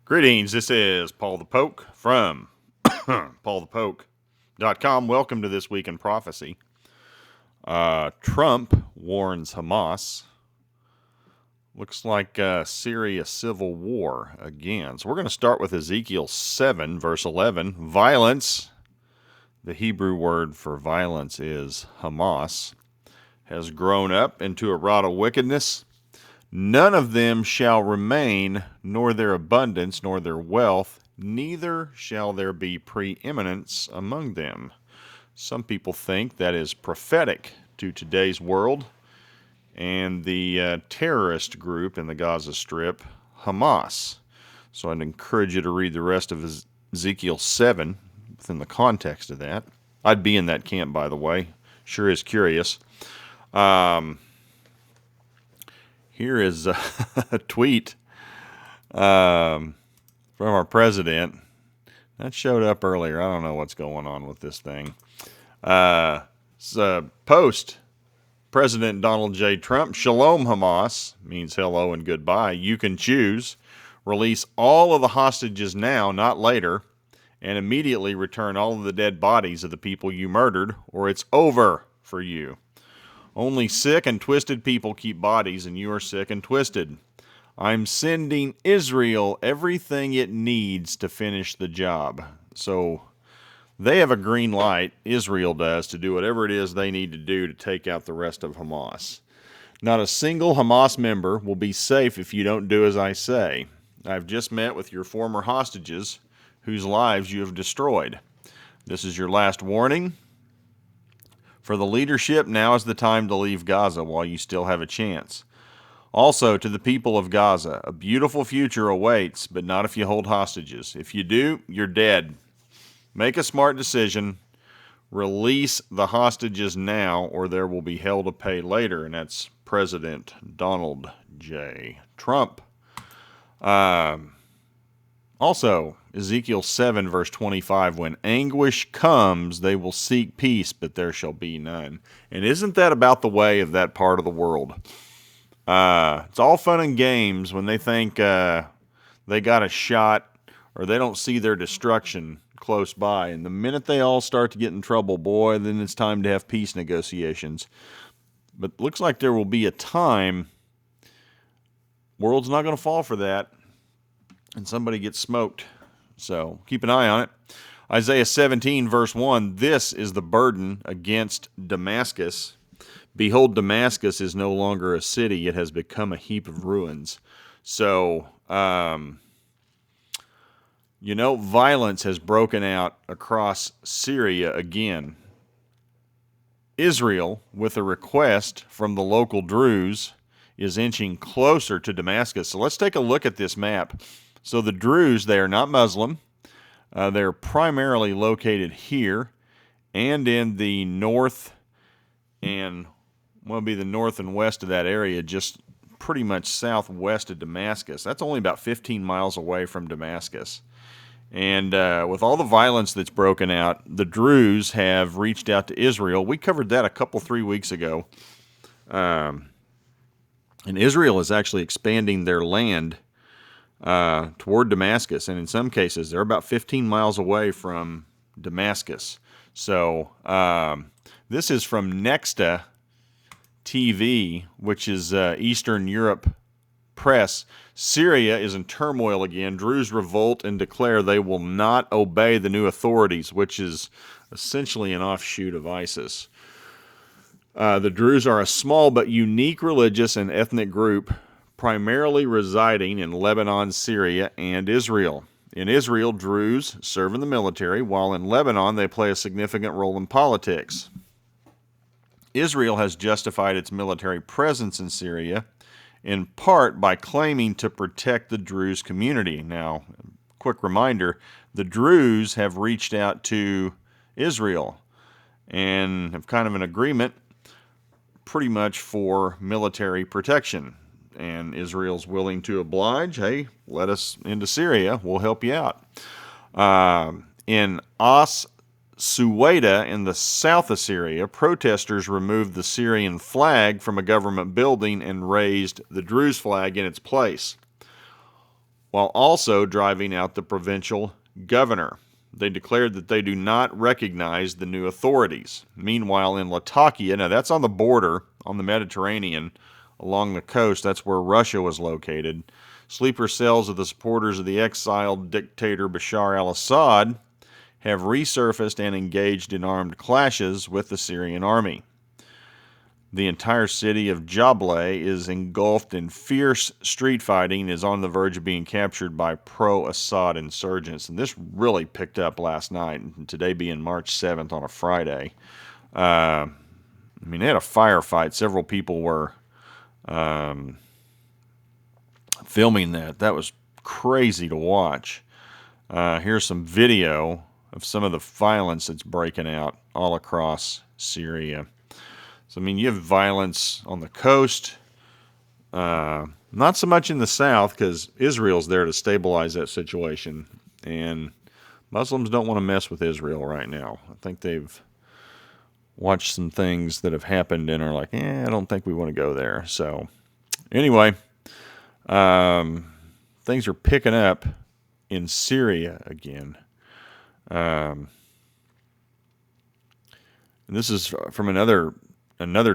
Greetings, this is Paul the Poke from PaulthePoke.com. Welcome to This Week in Prophecy. Trump warns Hamas. Looks like Syria civil war again. So we're going to start with Ezekiel 7, verse 11. Violence, the Hebrew word for violence is Hamas, has grown up into a rod of wickedness. None of them shall remain, nor their abundance, nor their wealth, neither shall there be preeminence among them. Some people think that is prophetic to today's world and the terrorist group in the Gaza Strip, Hamas. So I'd encourage you to read the rest of Ezekiel 7 within the context of that. I'd be in that camp, by the way. Sure is curious. Here is a tweet from our president. That showed up earlier. I don't know what's going on with this thing. It's a post. President Donald J. Trump, Shalom Hamas, means hello and goodbye. You can choose. Release all of the hostages now, not later, and immediately return all of the dead bodies of the people you murdered, or it's over for you. Only sick and twisted people keep bodies, and you are sick and twisted. I'm sending Israel everything it needs to finish the job. So they have a green light, Israel does, to do whatever it is they need to do to take out the rest of Hamas. Not a single Hamas member will be safe if you don't do as I say. I've just met with your former hostages whose lives you have destroyed. This is your last warning. For the leadership, now is the time to leave Gaza while you still have a chance. Also, to the people of Gaza, a beautiful future awaits, but not if you hold hostages. If you do, you're dead. Make a smart decision. Release the hostages now, or there will be hell to pay later. And that's President Donald J. Trump. Also, Ezekiel 7, verse 25, when anguish comes, they will seek peace, but there shall be none. And isn't that about the way of that part of the world? It's all fun and games when they think they got a shot or they don't see their destruction close by. And the minute they all start to get in trouble, boy, then it's time to have peace negotiations. But it looks like there will be a time, world's not going to fall for that, and somebody gets smoked. So keep an eye on it. Isaiah 17, verse 1, this is the burden against Damascus. Behold, Damascus is no longer a city. It has become a heap of ruins. So, violence has broken out across Syria again. Israel, with a request from the local Druze, is inching closer to Damascus. So let's take a look at this map. So the Druze, they are not Muslim. They're primarily located here and in the north and, the north and west of that area, just pretty much southwest of Damascus. That's only about 15 miles away from Damascus. And with all the violence that's broken out, the Druze have reached out to Israel. We covered that 3 weeks ago. And Israel is actually expanding their land toward Damascus, and in some cases they're about 15 miles away from Damascus. So this is from Nexta TV, which is Eastern Europe press. Syria is in turmoil again. Druze revolt and declare they will not obey the new authorities, which is essentially an offshoot of ISIS. The Druze are a small but unique religious and ethnic group primarily residing in Lebanon, Syria, and Israel. In Israel, Druze serve in the military, while in Lebanon they play a significant role in politics. Israel has justified its military presence in Syria, in part by claiming to protect the Druze community. Now, quick reminder, the Druze have reached out to Israel and have kind of an agreement pretty much for military protection. And Israel's willing to oblige. Hey, let us into Syria. We'll help you out. In Suwaida in the south of Syria, protesters removed the Syrian flag from a government building and raised the Druze flag in its place. while also driving out the provincial governor. They declared that they do not recognize the new authorities. Meanwhile, in Latakia, now that's on the border, on the Mediterranean, along the coast, that's where Russia was located. Sleeper cells of the supporters of the exiled dictator Bashar al-Assad have resurfaced and engaged in armed clashes with the Syrian army. The entire city of Jableh is engulfed in fierce street fighting and is on the verge of being captured by pro-Assad insurgents. And this really picked up last night, and today being March 7th on a Friday. They had a firefight. Several people were filming that. That was crazy to watch. Here's some video of some of the violence that's breaking out all across Syria. So, you have violence on the coast, not so much in the south because Israel's there to stabilize that situation, and Muslims don't want to mess with Israel right now. I think they've watched some things that have happened and are like, I don't think we want to go there. So, anyway, things are picking up in Syria again. And this is from another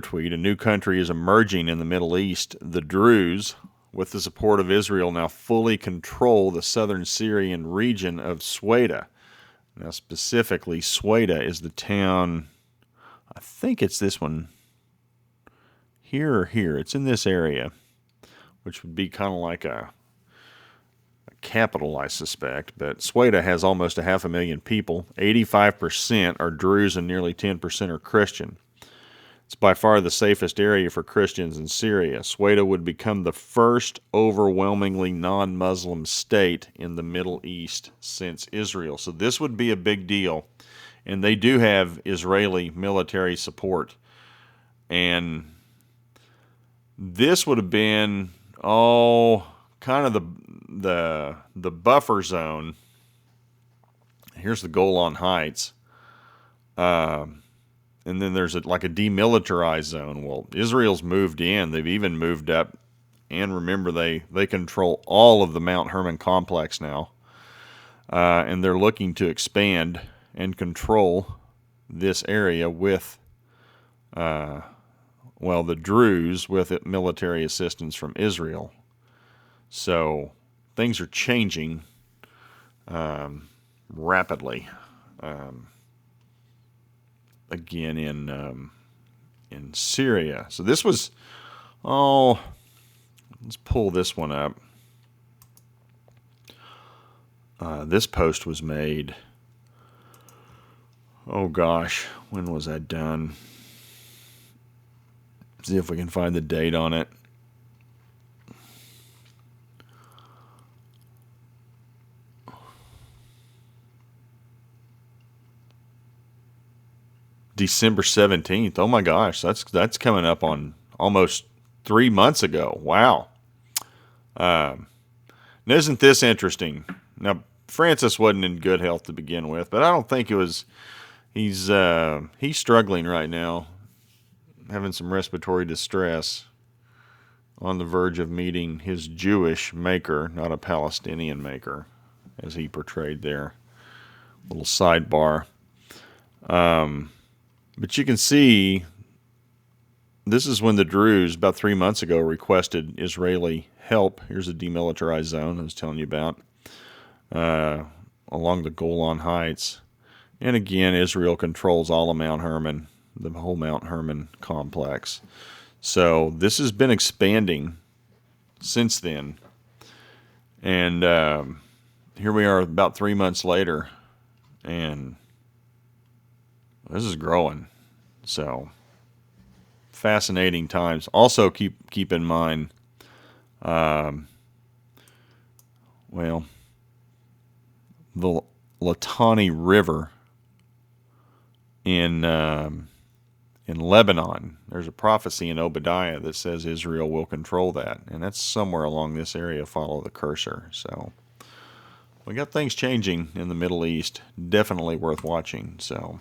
tweet. A new country is emerging in the Middle East. The Druze, with the support of Israel, now fully control the southern Syrian region of Sweda. Now, specifically, Sweda is the town, I think it's this one, here or here. It's in this area, which would be kind of like a capital, I suspect. But Sweda has almost 500,000 people. 85% are Druze and nearly 10% are Christian. It's by far the safest area for Christians in Syria. Sweda would become the first overwhelmingly non-Muslim state in the Middle East since Israel. So this would be a big deal. And they do have Israeli military support. And this would have been, kind of the buffer zone. Here's the Golan Heights. And then there's like a demilitarized zone. Well, Israel's moved in. They've even moved up. And remember, they control all of the Mount Hermon complex now. And they're looking to expand and control this area with, the Druze with military assistance from Israel. So things are changing rapidly. Again in Syria. So this was, let's pull this one up. This post was made, when was that done? See if we can find the date on it. December 17th. Oh my gosh, that's coming up on almost 3 months ago. Wow. And isn't this interesting? Now, Francis wasn't in good health to begin with, but I don't think it was. He's struggling right now, having some respiratory distress, on the verge of meeting his Jewish maker, not a Palestinian maker, as he portrayed there. Little sidebar. But you can see, this is when the Druze, about 3 months ago, requested Israeli help. Here's a demilitarized zone I was telling you about, along the Golan Heights. And again, Israel controls all of Mount Hermon, the whole Mount Hermon complex. So this has been expanding since then. And here we are about 3 months later, and this is growing. So fascinating times. Also keep in mind, the Litani River in Lebanon. There's a prophecy in Obadiah that says Israel will control that, and that's somewhere along this area. Follow the cursor. So we got things changing in the Middle East. Definitely worth watching. So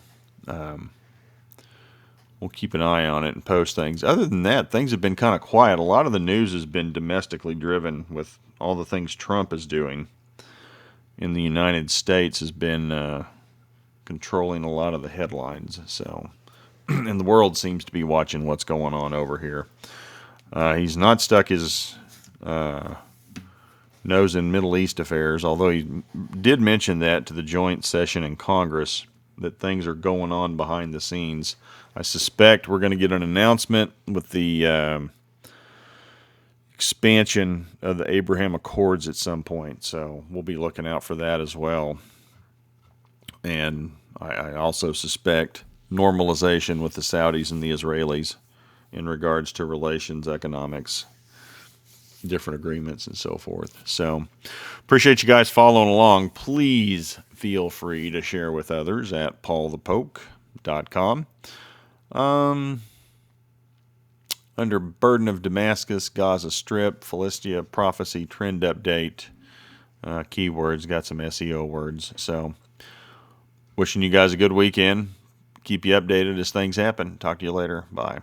we'll keep an eye on it and post things. Other than that, things have been kind of quiet. A lot of the news has been domestically driven with all the things Trump is doing in the United States has been controlling a lot of the headlines. So, and the world seems to be watching what's going on over here. He's not stuck his nose in Middle East affairs, although he did mention that to the joint session in Congress, that things are going on behind the scenes. I suspect we're going to get an announcement with the expansion of the Abraham Accords at some point, so we'll be looking out for that as well. And I also suspect normalization with the Saudis and the Israelis in regards to relations, economics, different agreements, and so forth. So appreciate you guys following along. Please feel free to share with others at PaulthePoke.com. Under Burden of Damascus, Gaza Strip, Philistia, Prophecy, Trend Update, keywords, got some SEO words. So wishing you guys a good weekend. Keep you updated as things happen. Talk to you later. Bye.